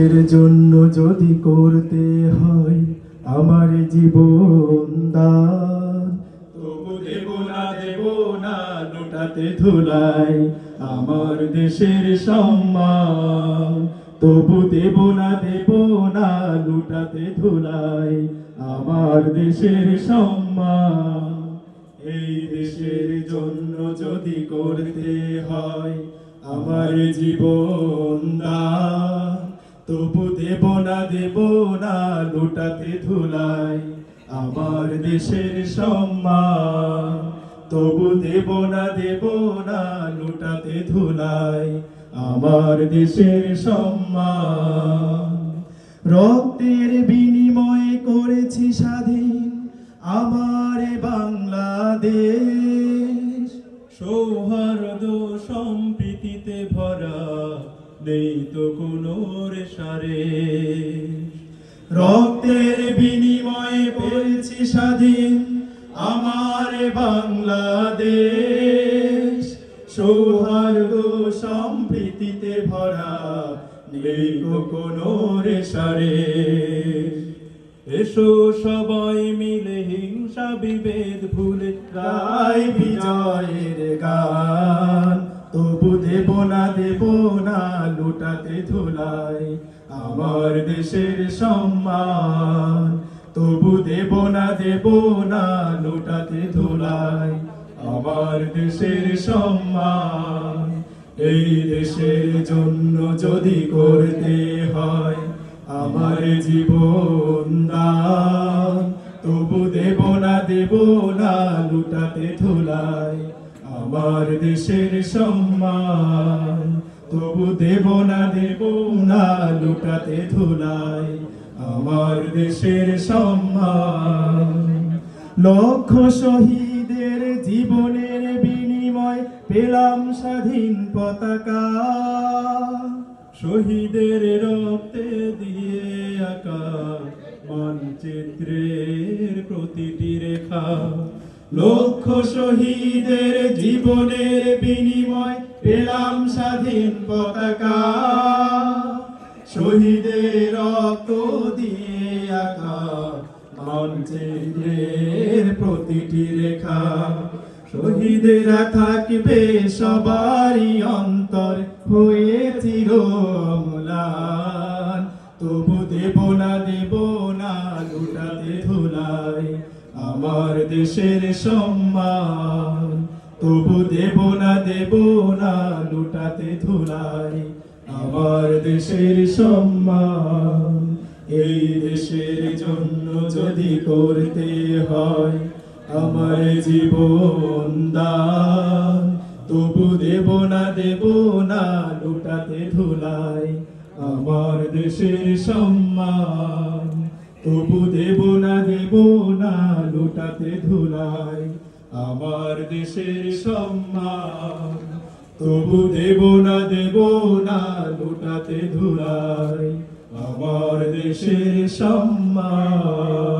এর জন্য যদি করতে হয় আমার জীবন দান, তবু দেব না লুটাতে ধুলাই আমার দেশের সম্মান। তবু দেব না লুটাতে ধুলাই আমার দেশের সম্মান। এই দেশের জন্য যদি করতে হয় আমার জীবন দান, তবু দেব না লুটাতে ধুলাই আমার দেশের সম্মান। তবু দেব না লুটাতে ধুলাই আমার দেশের সম্মান। রক্তের বিনিময়ে করেছি স্বাধীন আমার বাংলাদেশ, সৌহার্দ্য সম্প্রীতিতে ভরা নেই তো কোনো রেশারেশ। রক্তের বিনিময়ে পেয়েছি স্বাধীন আমার বাংলাদেশ, সৌহার্দ্য সম্প্রীতিতে ভরা নেই তো কোনো রেশারেশ। এসো সবাই মিলে হিংসা বিভেদ ভুলে গাই বিজয়ের গান। তবু দেব না লুটাতে ধুলাই আমার দেশের সম্মান। তবু দেব না লুটাতে ধুলাই আমার দেশের সম্মান। এই দেশের জন্য যদি করতে হয় আমার জীবন দান, তবু দেব না লুটাতে ধুলাই আমার দেশের সম্মান। তবু দেব না লুটাতে ধুলাই আমার দেশের সম্মান। লক্ষ শহীদের জীবনের বিনিময় পেলাম স্বাধীন পতাকা, শহীদের রক্তে দিয়ে আঁকা মানচিত্রের প্রতিটি রেখা। লক্ষ শহীদের জীবনের বিনিময় পেলাম স্বাধীন পতাকা, শহীদের রক্ত দিয়ে আঁকা মানচিত্রের প্রতিটি রেখা। শহীদেরা থাকবে সবারই অন্তর হয়ে চির অম্লান। তবু দেব না লুটাতে ধুলাই আমার দেশের সম্মান। তবু দেব না লুটাতে ধুলাই আমার দেশের সম্মান। এই দেশের জন্য যদি করতে হয় আমার জীবন দান, তবু দেব না লুটাতে ধুলাই আমার দেশের সম্মান। তবু দেব না লুটাতে ধুলাই আমার দেশের সম্মান। তবু দেব না লুটাতে ধুলাই আমার দেশের সম্মান।